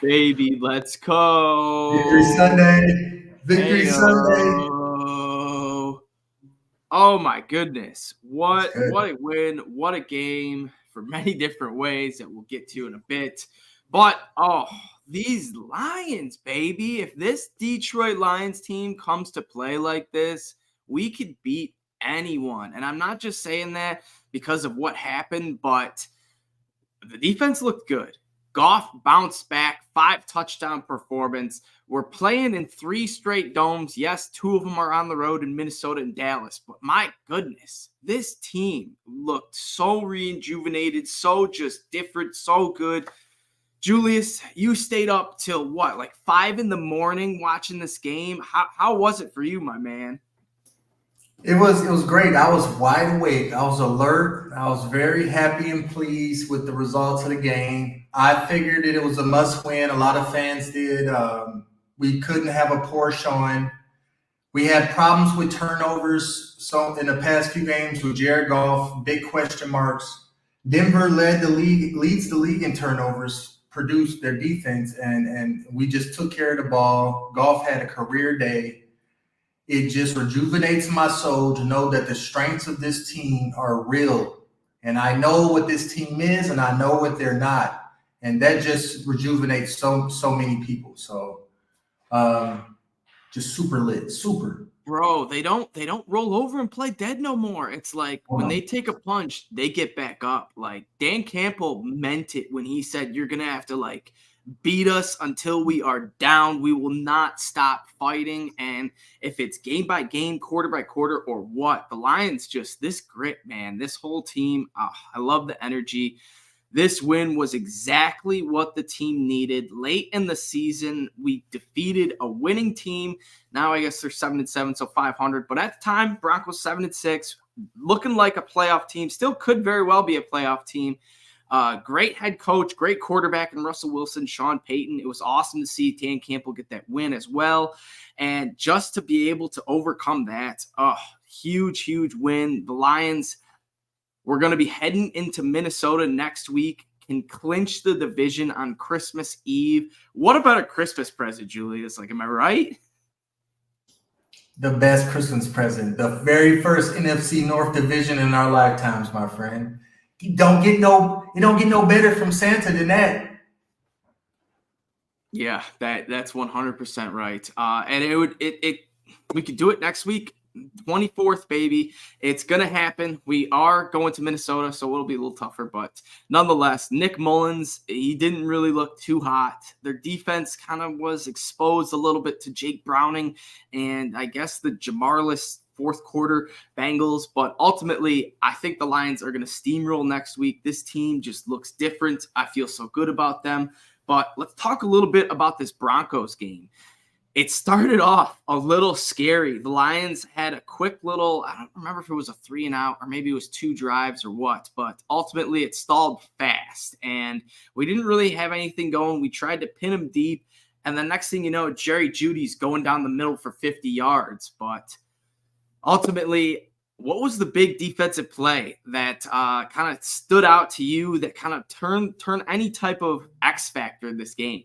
baby. Let's Victory go. Sunday. Victory Sunday. Heyo. Oh my goodness. It's What good. a win. What a game for many different ways that we'll get to in a bit. But these Lions, baby. If this Detroit Lions team comes to play like this, we could beat anyone. And I'm not just saying that because of what happened, but the defense looked good. Goff bounced back, 5-touchdown performance. We're playing in 3 straight domes. Yes, 2 of them are on the road in Minnesota and Dallas. But my goodness, this team looked so rejuvenated, so just different, so good. Julius, you stayed up till what, like 5 in the morning watching this game? How was it for you, my man? It was great. I was wide awake. I was alert. I was very happy and pleased with the results of the game. I figured it was a must win. A lot of fans did. We couldn't have a poor showing. We had problems with turnovers. So in the past few games with Jared Goff, big question marks. Denver leads the league in turnovers, produced their defense, and we just took care of the ball. Goff had a career day. It just rejuvenates my soul to know that the strengths of this team are real. And I know what this team is and I know what they're not. And that just rejuvenates so many people. So just super lit. Super. Bro, they don't roll over and play dead no more. It's like when Wow. they take a punch, they get back up. Like Dan Campbell meant it when he said you're gonna have to like beat us until we are down. We will not stop fighting. And if it's game by game, quarter by quarter, or what, the Lions just this grit, man. This whole team, I love the energy. This win was exactly what the team needed. Late in the season, we defeated a winning team. Now I guess they're 7-7, so 500. But at the time, Broncos 7-6, looking like a playoff team. Still could very well be a playoff team. Great head coach, great quarterback in Russell Wilson, Sean Payton. It was awesome to see Dan Campbell get that win as well. And just to be able to overcome that, huge win. The Lions, we're going to be heading into Minnesota next week, can clinch the division on Christmas Eve. What about a Christmas present, Julius? Like, am I right? The best Christmas present. The very first NFC North division in our lifetimes, my friend. You don't get no better from Santa than that. Yeah, that's 100% right. And we could do it next week. 24th, baby. It's going to happen. We are going to Minnesota, so it'll be a little tougher. But nonetheless, Nick Mullins, he didn't really look too hot. Their defense kind of was exposed a little bit to Jake Browning and I guess the Jamarless fourth quarter Bengals. But ultimately, I think the Lions are going to steamroll next week. This team just looks different. I feel so good about them. But let's talk a little bit about this Broncos game. It started off a little scary. The Lions had a quick little, I don't remember if it was a 3-and-out or maybe it was 2 drives or what, but ultimately it stalled fast and we didn't really have anything going. We tried to pin him deep, and the next thing you know, Jerry Jeudy's going down the middle for 50 yards. But ultimately, what was the big defensive play that kind of stood out to you that kind of turned any type of X factor in this game?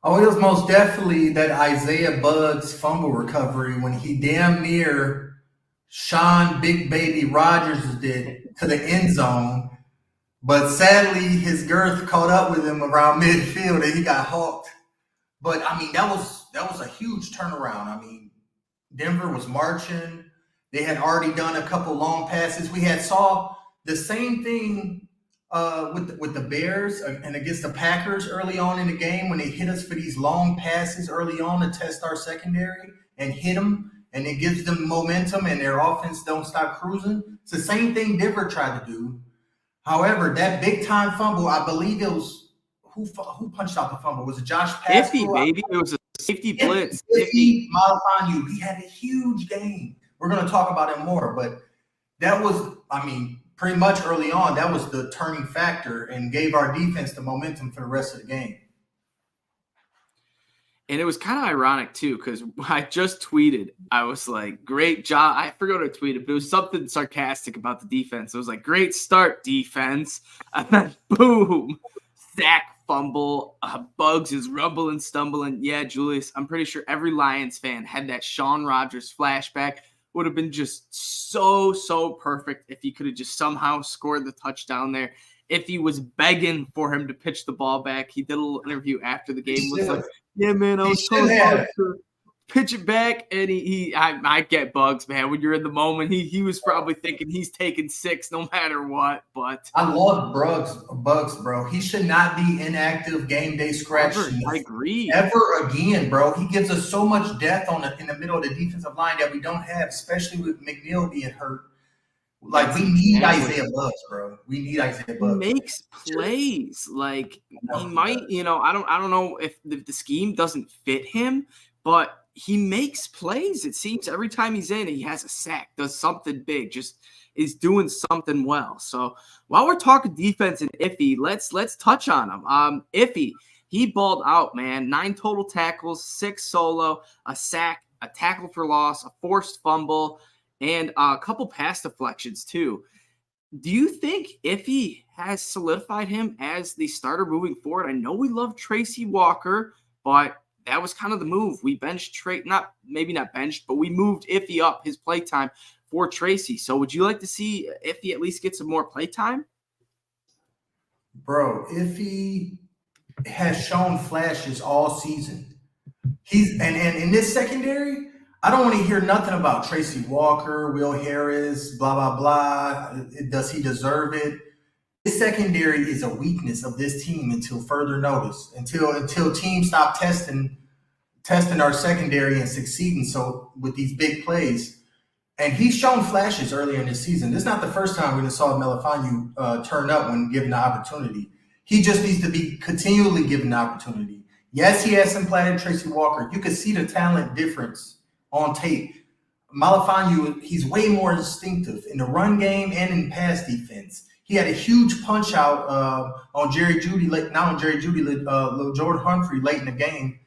Oh, it was most definitely that Isaiah Bugs fumble recovery when he damn near Sean Big Baby Rogers did to the end zone. But sadly, his girth caught up with him around midfield and he got hawked. But I mean, that was a huge turnaround. I mean, Denver was marching. They had already done a couple long passes. We had saw the same thing with the Bears and against the Packers early on in the game when they hit us for these long passes early on to test our secondary and hit them, and it gives them momentum and their offense don't stop cruising. It's the same thing Denver tried to do. However, that big time fumble, I believe it was who punched out the fumble? Was it Josh Iffy, Pascal? baby. It was a safety blitz. Iffy Malafanu. He had a huge game. We're going to talk about him more, but that was, I mean, pretty much early on, that was the turning factor and gave our defense the momentum for the rest of the game. And it was kind of ironic, too, because I just tweeted. I was like, great job. I forgot to tweet it, but it was something sarcastic about the defense. It was like, great start, defense. And then, boom, sack, fumble. Bugs is rumbling, stumbling. Yeah, Julius, I'm pretty sure every Lions fan had that Shawn Rodgers flashback. Would have been just so perfect if he could have just somehow scored the touchdown there. If he was begging for him to pitch the ball back, he did a little interview after the game. Was like, "Yeah, man, I was telling Bugs to pitch it back," and I get Bugs, man. When you're in the moment, he was probably thinking he's taking 6 no matter what. But I love Bugs, bro. He should not be inactive game day scratch. I agree. Ever again, bro. He gives us so much depth in the middle of the defensive line that we don't have, especially with McNeil being hurt. Like, we need Isaiah Bugs, bro. We need Isaiah Bugs. He makes plays. Like, he might, I don't know if the scheme doesn't fit him, but he makes plays. It seems every time he's in, he has a sack, does something big, just is doing something well. So while we're talking defense and Iffy, let's touch on him. Iffy, he balled out, man. 9 total tackles, 6 solo, a sack, a tackle for loss, a forced fumble, and a couple pass deflections too. Do you think Iffy has solidified him as the starter moving forward? I know we love Tracy Walker, but that was kind of the move. We benched maybe not benched, but we moved Iffy up his play time for Tracy. So would you like to see Iffy at least get some more play time? Bro, Iffy has shown flashes all season. And in this secondary, I don't want to hear nothing about Tracy Walker, Will Harris, blah, blah, blah. Does he deserve it? This secondary is a weakness of this team until further notice, until teams stop testing our secondary and succeeding so with these big plays. And he's shown flashes earlier in the season. This is not the first time we saw Melifonwu turn up when given the opportunity. He just needs to be continually given the opportunity. Yes, he has implanted Tracy Walker. You could see the talent difference on tape. Melifonwu, he's way more instinctive in the run game and in pass defense. He had a huge punch out on Jerry Jeudy, Jordan Humphrey late in the game.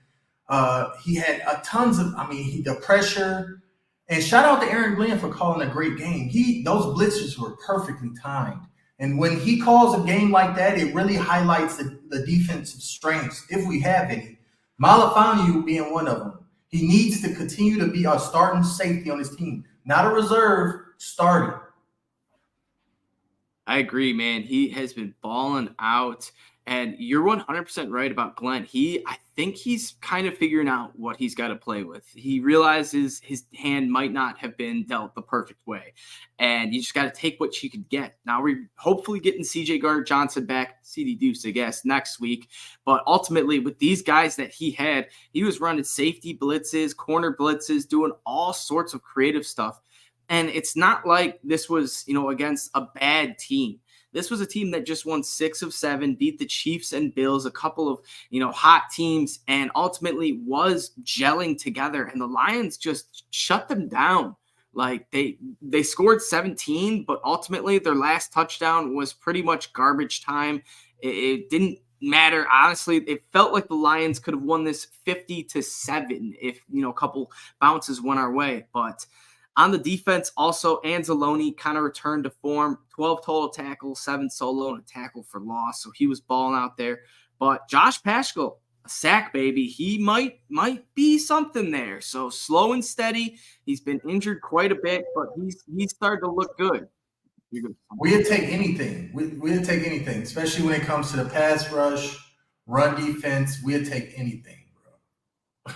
He had the pressure. And shout out to Aaron Glenn for calling a great game. Those blitzers were perfectly timed. And when he calls a game like that, it really highlights the defensive strengths, if we have any. Melifonwu being one of them. He needs to continue to be a starting safety on his team, not a reserve, starting. I agree, man. He has been balling out, and you're 100% right about Glenn. I think he's kind of figuring out what he's got to play with. He realizes his hand might not have been dealt the perfect way, and you just got to take what you could get. Now we're hopefully getting CJ Gardner-Johnson back, CD Deuce, I guess, next week. But ultimately, with these guys that he had, he was running safety blitzes, corner blitzes, doing all sorts of creative stuff. And it's not like this was, against a bad team. This was a team that just won 6 of 7, beat the Chiefs and Bills, a couple of, hot teams, and ultimately was gelling together. And the Lions just shut them down. Like they scored 17, but ultimately their last touchdown was pretty much garbage time. It didn't matter. Honestly, it felt like the Lions could have won this 50-7 if, a couple bounces went our way. But on the defense, also, Anzalone kind of returned to form. 12 total tackles, 7 solo, and a tackle for loss. So he was balling out there. But Josh Paschal, a sack, baby. He might be something there. So slow and steady. He's been injured quite a bit, but he's started to look good. We'd take anything. We'd take anything, especially when it comes to the pass rush, run defense. We'd take anything, bro.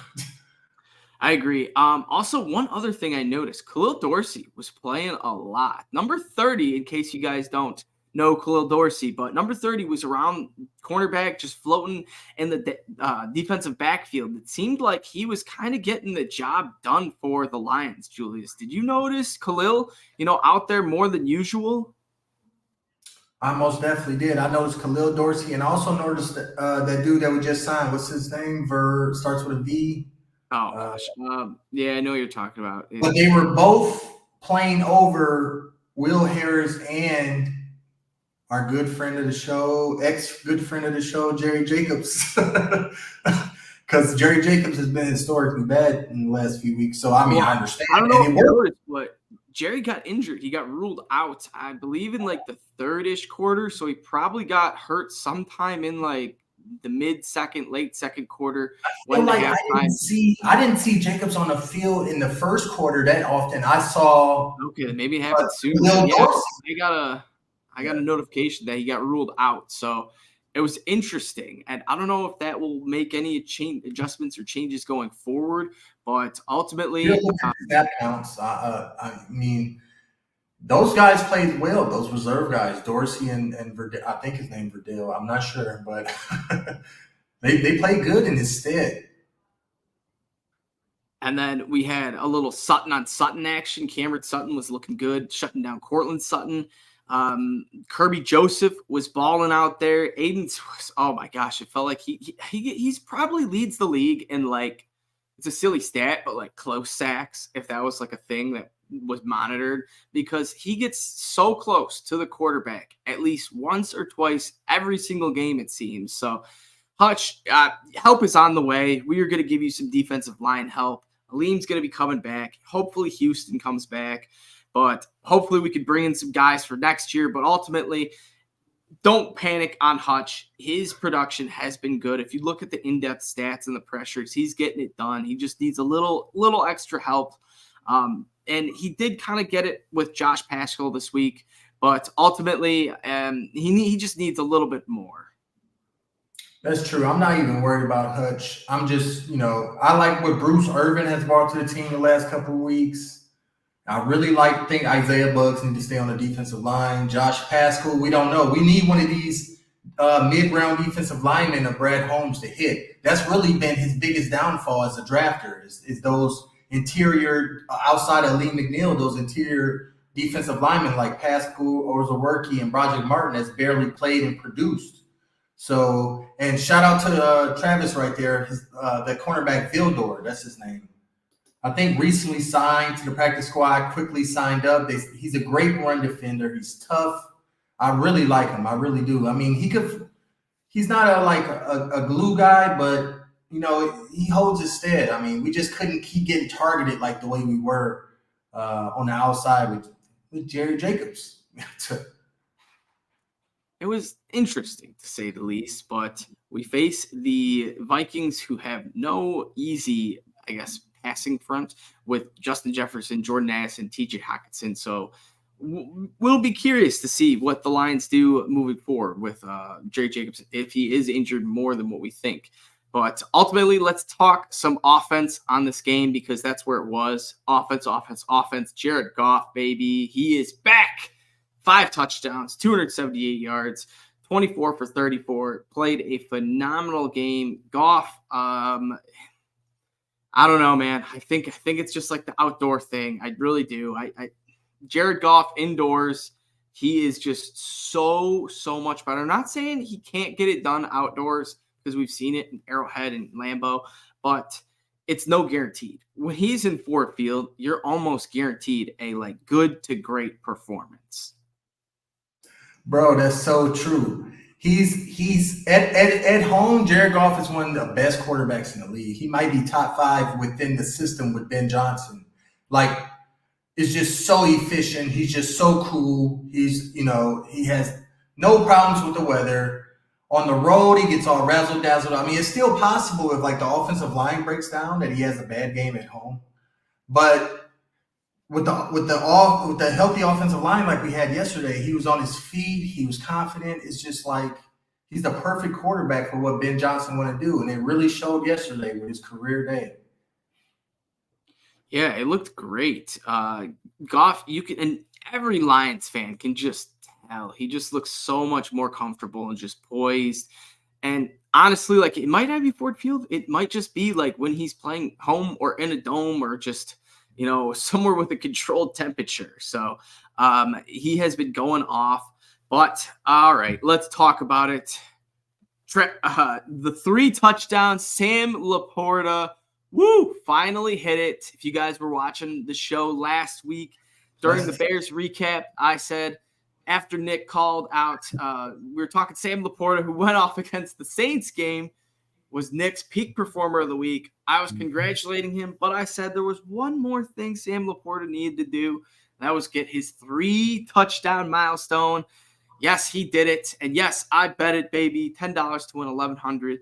I agree. Also, one other thing I noticed, Khalil Dorsey was playing a lot. Number 30, in case you guys don't know Khalil Dorsey, but number 30 was around cornerback, just floating in the defensive backfield. It seemed like he was kind of getting the job done for the Lions, Julius. Did you notice Khalil, out there more than usual? I most definitely did. I noticed Khalil Dorsey, and I also noticed that dude that we just signed. What's his name? Starts with a V. Oh, gosh. Yeah, I know what you're talking about. But they were both playing over Will Harris and our good friend of the show, ex-good friend of the show, Jerry Jacobs. Because Jerry Jacobs has been historically bad in the last few weeks. So, I understand. I don't know if you noticed, but Jerry got injured. He got ruled out, I believe, in like the third-ish quarter. So he probably got hurt sometime in like the mid-second, late second quarter, Feel when the like halftime. I didn't see Jacobs on the field in the first quarter that often. I saw Okay, maybe it happened sooner. Will But yeah, Dorsey. I got a notification that he got ruled out. So it was interesting, and I don't know if that will make any adjustments or changes going forward. But You're ultimately, looking at snap counts. I mean, those guys played well. Those reserve guys, Dorsey and Verdell, I think his name Verdell. I'm not sure, but they played good in his stead. and then we had a little Sutton on Sutton action. Cameron Sutton was looking good, shutting down Cortland Sutton. Kirby Joseph was balling out there. Aiden's, oh my gosh, it felt like he's probably leads the league in, like, it's a silly stat, but like close sacks, if that was like a thing that was monitored, because he gets so close to the quarterback at least once or twice every single game, it seems. So Hutch, help is on the way. We are going to give you some defensive line help. Aleem's going to be coming back. Hopefully Houston comes back, but hopefully we could bring in some guys for next year. But ultimately, don't panic on Hutch. His production has been good. If you look at the in-depth stats and the pressures, he's getting it done. He just needs a little extra help. And he did kind of get it with Josh Paschal this week, but ultimately he just needs a little bit more. That's true. I'm not even worried about Hutch. I'm just, I like what Bruce Irvin has brought to the team the last couple of weeks. I really think Isaiah Buggs need to stay on the defensive line. Josh Paschal, we don't know. We need one of these mid-round defensive linemen of Brad Holmes to hit. That's really been his biggest downfall as a drafter is those interior, outside of Lee McNeil, those interior defensive linemen like Paschal, Orzawerki, and Broderick Martin has barely played and produced. So, and shout out to Travis right there, the cornerback Vildor, that's his name. I think recently signed to the practice squad, quickly signed up. He's a great run defender. He's tough. I really like him. I really do. I mean, he's not a glue guy, but he holds his stead. I mean, we just couldn't keep getting targeted like the way we were on the outside with Jerry Jacobs. It was interesting, to say the least, but we face the Vikings, who have no easy, I guess, passing front with Justin Jefferson, Jordan Addison, TJ Hockenson. So we'll be curious to see what the Lions do moving forward with Jerry Jacobs, if he is injured more than what we think. But ultimately, let's talk some offense on this game, because that's where it was. Offense. Jared Goff, baby. He is back. 5 touchdowns, 278 yards, 24 for 34. Played a phenomenal game. Goff, I don't know, man. I think it's just like the outdoor thing. I really do. Jared Goff indoors, he is just so much better. I'm not saying he can't get it done outdoors, because we've seen it in Arrowhead and Lambeau, but it's no guaranteed. When he's in Ford Field, you're almost guaranteed a good to great performance. Bro, that's so true. He's at home. Jared Goff is one of the best quarterbacks in the league. He might be top 5 within the system with Ben Johnson. It's just so efficient. He's just so cool. He has no problems with the weather. On the road, he gets all razzle dazzled. I mean, it's still possible if the offensive line breaks down that he has a bad game at home. But with the healthy offensive line like we had yesterday, he was on his feet. He was confident. It's just he's the perfect quarterback for what Ben Johnson want to do, and it really showed yesterday with his career day. Yeah, it looked great. Goff, and every Lions fan can just tell he just looks so much more comfortable and just poised. And honestly, it might not be Ford Field. It might just be when he's playing home or in a dome or just somewhere with a controlled temperature. So he has been going off. But all right, let's talk about it. The 3 touchdowns, Sam Laporta, finally hit it. If you guys were watching the show last week during the Bears recap, I said after Nick called out, we were talking Sam Laporta, who went off against the Saints game, was Nick's peak performer of the week. I was congratulating him, but I said there was one more thing Sam Laporta needed to do, That was get his 3 touchdown milestone. Yes, he did it. And yes, I bet it, baby. $10 to win $1,100.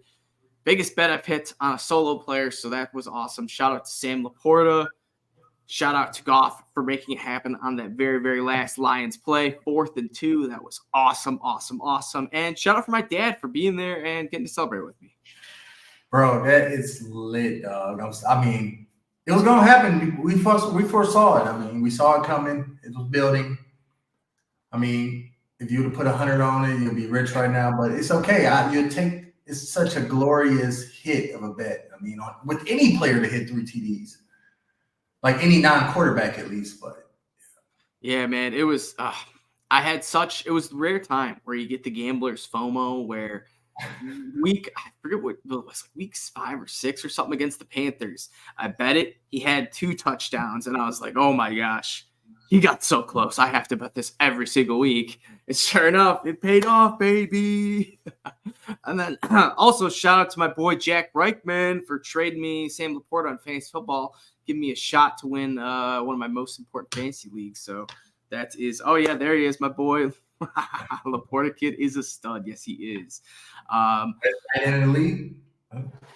Biggest bet I've hit on a solo player, so that was awesome. Shout out to Sam Laporta. Shout out to Goff for making it happen on that very, very last Lions play, 4th and 2. That was awesome, awesome, awesome. And shout out for my dad for being there and getting to celebrate with me. Bro, that is lit, dog. I mean, it was gonna happen. We foresaw it. I mean, we saw it coming. It was building. I mean, if you would have put 100 on it, you'd be rich right now. But it's okay. It's such a glorious hit of a bet. I mean, with any player to hit 3 TDs, like any non-quarterback at least. But yeah, man, it was. It was the rare time where you get the gambler's FOMO, where I forget what it was, like week 5 or 6 or something against the Panthers. I bet it. He had 2 touchdowns, and I was like, oh my gosh. He got so close. I have to bet this every single week. And sure enough, it paid off, baby. And then also shout out to my boy Jack Reichman for trading me Sam Laporta on fantasy football, giving me a shot to win one of my most important fantasy leagues. So that is, oh yeah, there he is, my boy. Laporta kid is a stud. Yes, he is. in the league.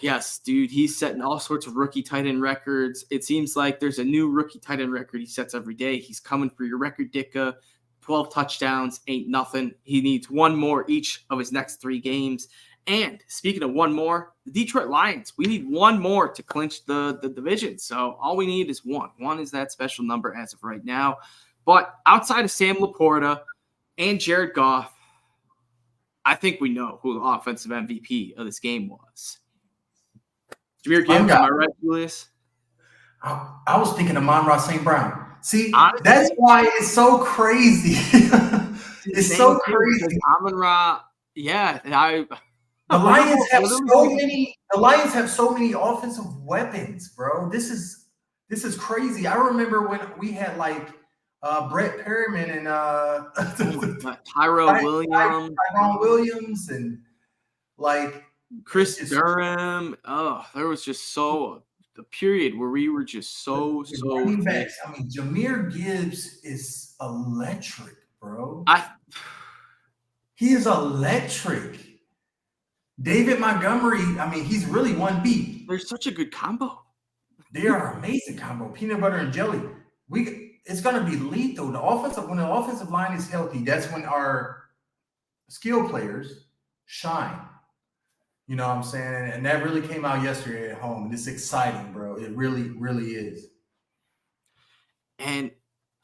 Yes, dude, he's setting all sorts of rookie tight end records. It seems like there's a new rookie tight end record he sets every day. He's coming for your record, Ditka. 12 touchdowns ain't nothing. He needs 1 more each of his next 3 games. And speaking of 1 more, the Detroit Lions, we need 1 more to clinch the division. So all we need is 1. 1 is that special number as of right now. But outside of Sam Laporta and Jared Goff, I think we know who the offensive MVP of this game was. Jahmyr Gibbs, am I right, Julius? I was thinking of Amon-Ra St. Brown. See, honestly, that's why it's so crazy. It's so crazy. Amon-Ra, yeah. The Lions have so many. The Lions have so many offensive weapons, bro. This is crazy. I remember when we had like Brett Perriman and Tyrone Williams and like Chris Durham. Oh, there was just a period where we were just so. Running backs. I mean, Jahmyr Gibbs is electric, bro. He is electric. David Montgomery. I mean, he's really 1B. They're such a good combo. They are amazing combo. Peanut butter and jelly. It's going to be lethal. When the offensive line is healthy, that's when our skill players shine. You know what I'm saying? And that really came out yesterday at home. And it's exciting, bro. It really, really is. And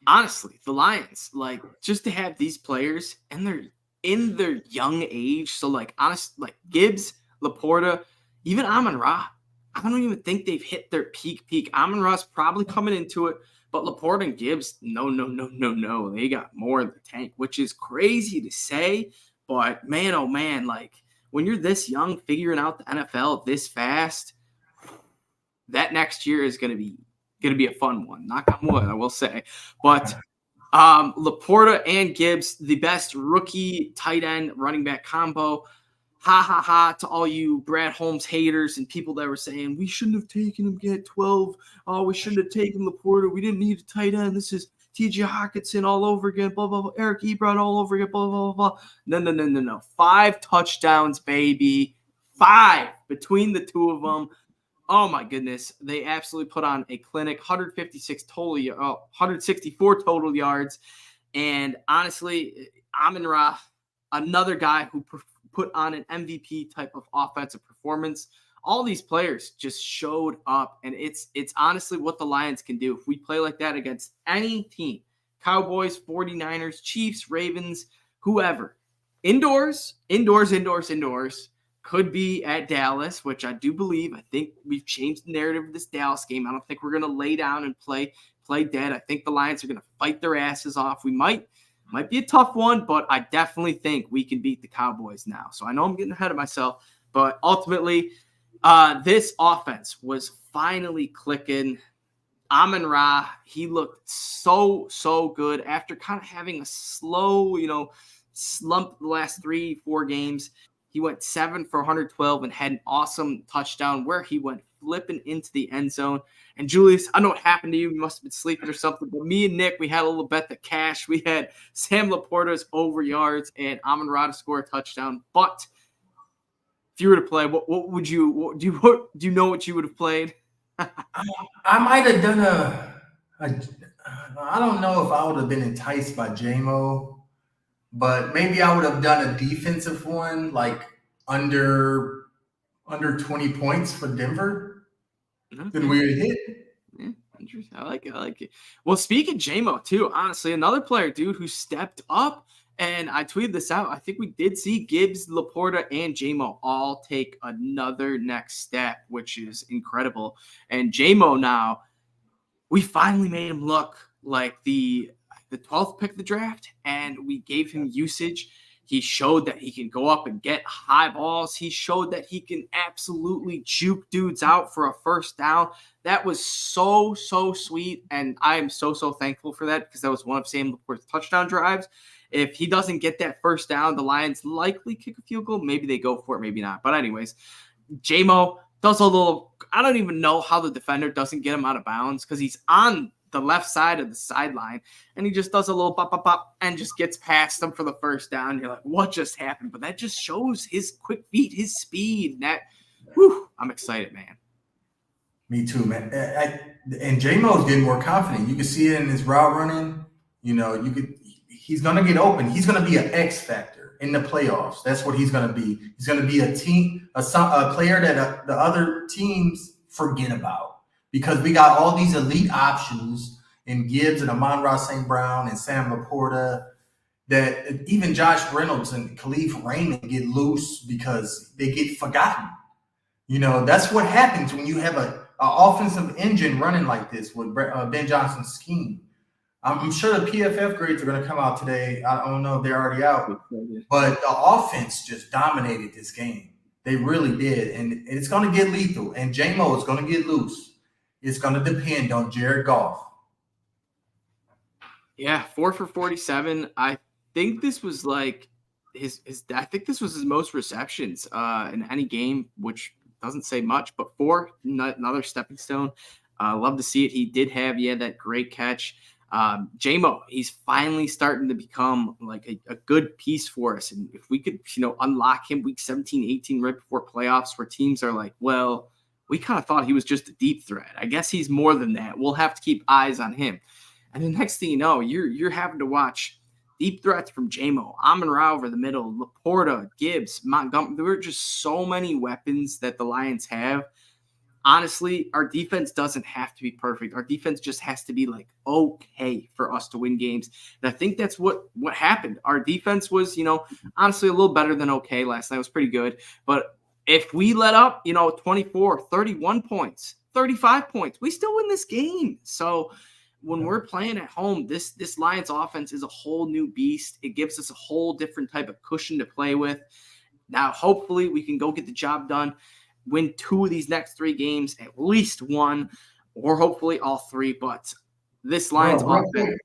honestly, the Lions, like, just to have these players and they're in their young age. So, like, like Gibbs, Laporta, even Amon-Ra, I don't even think they've hit their peak. Amon-Ra's probably coming into it. But Laporta and Gibbs, no. They got more in the tank, which is crazy to say. But, man, oh, man, like, when you're this young, figuring out the NFL this fast, that next year is going to be a fun one. Knock on wood, I will say. But Laporta and Gibbs, the best rookie tight end running back combo. Ha to all you Brad Holmes haters and people that were saying we shouldn't have taken him at 12. Oh, we shouldn't have taken Laporta. We didn't need a tight end. This is T.J. Hockenson all over again. Blah blah blah. Eric Ebron all over again. Blah blah blah. No. 5 touchdowns, baby. 5 between the 2 of them. Oh my goodness, they absolutely put on a clinic. 164 total yards, and honestly, Amon-Ra, another guy who put on an MVP type of offensive performance. All these players just showed up, and it's honestly what the Lions can do if we play like that against any team. Cowboys, 49ers, Chiefs, Ravens, whoever. Indoors. Could be at Dallas, which I do believe. I think we've changed the narrative of this Dallas game. I don't think we're going to lay down and play dead. I think the Lions are going to fight their asses off. We might be a tough one, but I definitely think we can beat the Cowboys now. So I know I'm getting ahead of myself, but ultimately this offense was finally clicking. Amon-Ra, he looked so good after kind of having a slow, slump the last 3-4 games. He went 7 for 112 and had an awesome touchdown where he went flipping into the end zone. And Julius, I know what happened to you. You must have been sleeping or something. But me and Nick, we had a little bet that cash. We had Sam Laporta's over yards and Amon-Ra to score a touchdown. But if you were to play, what would you do? Do you know what you would have played? I might have done I don't know if I would have been enticed by JMO, but maybe I would have done a defensive one, like under 20 points for Denver. Okay. Then we would hit. Yeah, interesting. I like it. Well, speaking of JMO too, honestly, another player, dude, who stepped up. And I tweeted this out. I think we did see Gibbs, Laporta, and JMO all take another next step, which is incredible. And JMO now, we finally made him look like the 12th pick of the draft, and we gave him usage. He showed that he can go up and get high balls. He showed that he can absolutely juke dudes out for a first down. That was so sweet, and I am so thankful for that because that was one of Sam Laporta's touchdown drives. If he doesn't get that first down, the Lions likely kick a field goal. Maybe they go for it, maybe not. But anyways, JMO does a little – I don't even know how the defender doesn't get him out of bounds because he's on the left side of the sideline, and he just does a little pop and just gets past him for the first down. You're like, what just happened? But that just shows his quick feet, his speed. And that, I'm excited, man. Me too, man. And JMO's getting more confident. You can see it in his route running. You know, he's going to get open. He's going to be an X factor in the playoffs. That's what he's going to be. He's going to be a player that the other teams forget about because we got all these elite options in Gibbs and Amon-Ra St. Brown and Sam Laporta that even Josh Reynolds and Khalif Raymond get loose because they get forgotten. You know, that's what happens when you have an offensive engine running like this with Ben Johnson's scheme. I'm sure the PFF grades are going to come out today. I don't know if they're already out, but the offense just dominated this game. They really did, and it's going to get lethal, and JMO is going to get loose. It's going to depend on Jared Goff. Yeah, 4 for 47. I think this was like I think this was his most receptions in any game, which doesn't say much, but 4, another stepping stone. Love to see it. He did have that great catch. JMO, he's finally starting to become like a good piece for us. And if we could, unlock him week 17, 18, right before playoffs where teams are like, well, we kind of thought he was just a deep threat. I guess he's more than that. We'll have to keep eyes on him. And the next thing you know, you're having to watch deep threats from JMO, Amon-Ra over the middle, Laporta, Gibbs, Montgomery. There were just so many weapons that the Lions have. Honestly, our defense doesn't have to be perfect. Our defense just has to be like okay for us to win games. And I think that's what happened. Our defense was, honestly a little better than okay last night. It was pretty good. But if we let up, 24, 31 points, 35 points, we still win this game. So when we're playing at home, this Lions offense is a whole new beast. It gives us a whole different type of cushion to play with. Now, hopefully we can go get the job done, win 2 of these next 3 games, at least 1, or hopefully all 3. But this Lions offense.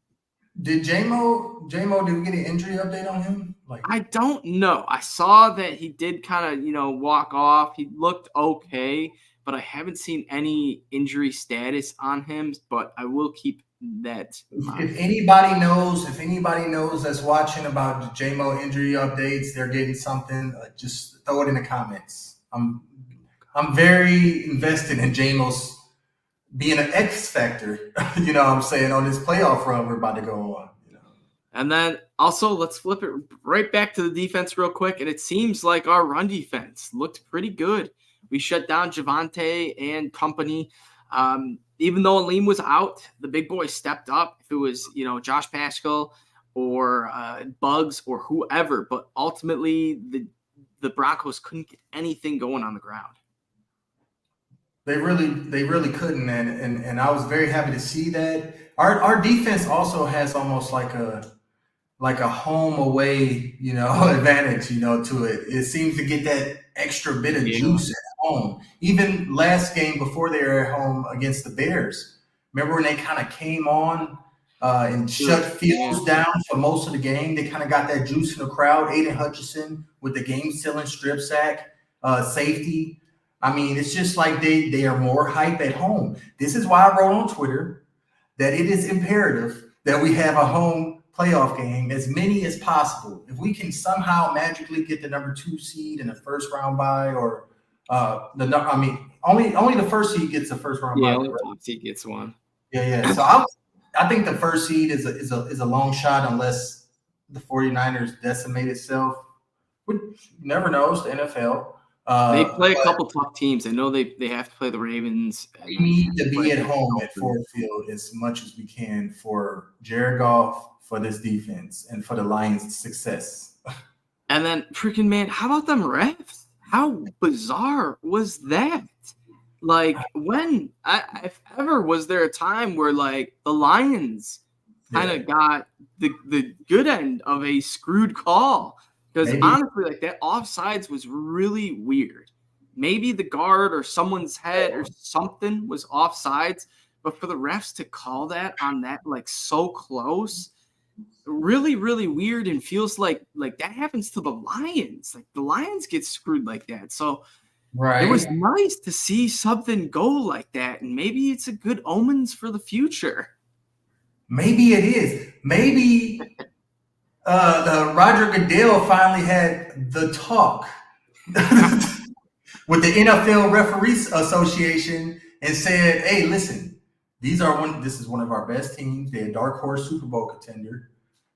Did JMO, did we get an injury update on him? I don't know. I saw that he did kind of, walk off. He looked okay, but I haven't seen any injury status on him, but I will keep that in mind. If anybody knows that's watching about the JMO injury updates, they're getting something, just throw it in the comments. I'm very invested in JMO's being an X factor, on this playoff run we're about to go on. And then also let's flip it right back to the defense real quick. And it seems like our run defense looked pretty good. We shut down Javonte and company. Even though Aleem was out, the big boys stepped up. If it was, Josh Paschal or Bugs or whoever, but ultimately the Broncos couldn't get anything going on the ground. They really couldn't, and I was very happy to see that. Our defense also has almost like a home away, advantage, to it. It seems to get that extra bit of juice at home. Even last game before they were at home against the Bears, remember when they kind of came on and shut Fields down for most of the game? They kind of got that juice in the crowd. Aiden Hutchinson with the game-sealing strip sack, safety. I mean, it's just like they are more hype at home. This is why I wrote on Twitter that it is imperative that we have a home playoff game, as many as possible. If we can somehow magically get the number 2 seed in the first round bye, or only the first seed gets the first round Yeah, bye. only Correct? top seed gets one. Yeah. So I think the first seed is a long shot unless the 49ers decimate itself. Which never knows, the NFL. They play a But couple tough teams. I know they have to play the Ravens. And we then they need have to play be at the home at Dolphins. Ford Field as much as we can for Jared Goff, for this defense, and for the Lions' success. And then freaking man, how about them refs? How bizarre was that? Like when if ever was there a time where like the Lions kind of got the good end of a screwed call? Because Maybe. honestly, like that offsides was really weird. Maybe the guard or someone's head or something was offsides, but for the refs to call that on that like so close, really, really weird, and feels like that happens to the Lions. Like the Lions get screwed like that. So Right. it was nice to see something go like that, and maybe it's a good omens for the future. Maybe it is. Maybe the Roger Goodell finally had the talk with the NFL Referees Association and said, "Hey, listen, this is one of our best teams. They're a dark horse Super Bowl contender.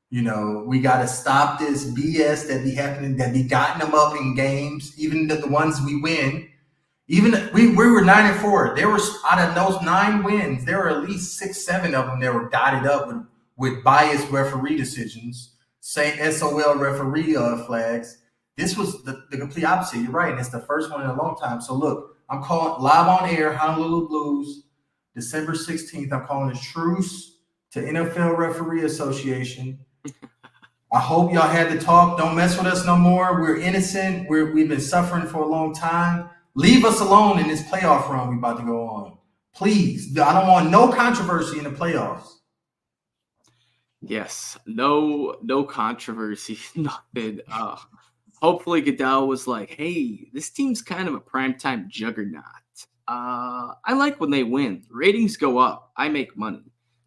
You know, we got to stop this BS that be happening, that be gotten them up in games, even the ones we win. Even we were 9-4. There was, out of those 9 wins, there were at least 6, 7 of them that were dotted up with biased referee decisions, say SOL referee flags. This was the complete opposite. You're right. And it's the first one in a long time. So look, I'm calling live on air, Honolulu Blues, December 16th. I'm calling a truce to NFL Referee Association. I hope y'all had the talk. Don't mess with us no more. We're innocent. We've been suffering for a long time. Leave us alone in this playoff run we're about to go on. Please. I don't want no controversy in the playoffs. Yes, no controversy, nothing. Hopefully Goodell was like, hey, this team's kind of a primetime juggernaut. I like when they win. Ratings go up. I make money.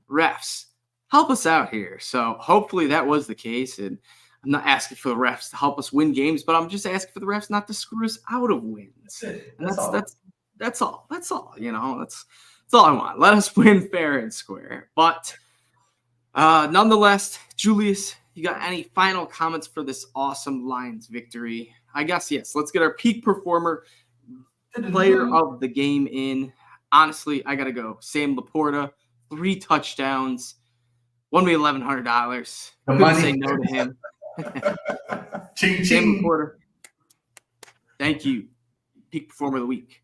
Refs, help us out here. So hopefully that was the case. And I'm not asking for the refs to help us win games, but I'm just asking for the refs not to screw us out of wins. And that's all. That's all. You know, that's all I want. Let us win fair and square. But nonetheless, Julius, you got any final comments for this awesome Lions victory? I guess yes. Let's get our peak performer, player of the game in. Honestly, I gotta go. Sam Laporta, 3 touchdowns, won me $1,100. Couldn't say no to him. Ching, Sam ching. Laporta, thank you. Peak performer of the week.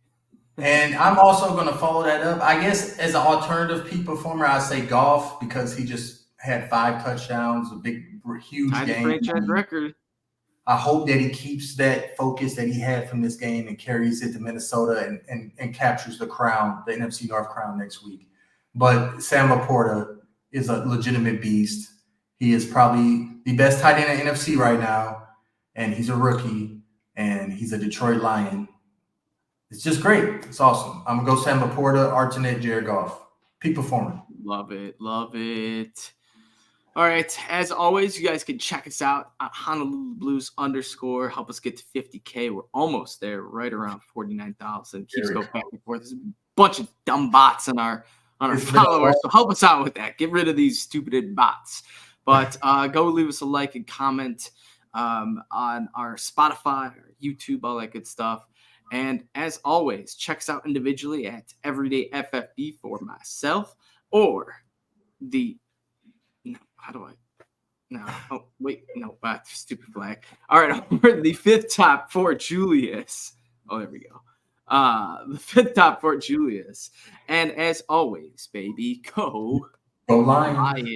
And I'm also going to follow that up. I guess as an alternative peak performer, I say Goff, because he just had 5 touchdowns, a big, huge Tied the game. franchise record. I hope that he keeps that focus that he had from this game and carries it to Minnesota and captures the crown, the NFC North crown next week. But Sam Laporta is a legitimate beast. He is probably the best tight end in the NFC right now, and he's a rookie, and he's a Detroit Lion. It's just great. It's awesome. I'm going to go Sam Laporta, alternate Jared Goff. Peak performer. Love it. Love it. All right. As always, you guys can check us out at Honolulu Blues _ help us get to 50K. We're almost there, right around 49,000. Keeps going back and forth. There's a bunch of dumb bots on our followers. So help us out with that. Get rid of these stupid bots. But go leave us a like and comment on our Spotify, or YouTube, all that good stuff. And as always, check us out individually at Everyday FFB for myself, or the stupid flag. All right, over the 5th top for Julius. Oh, there we go. The 5th top for Julius. And as always, baby, go Lions.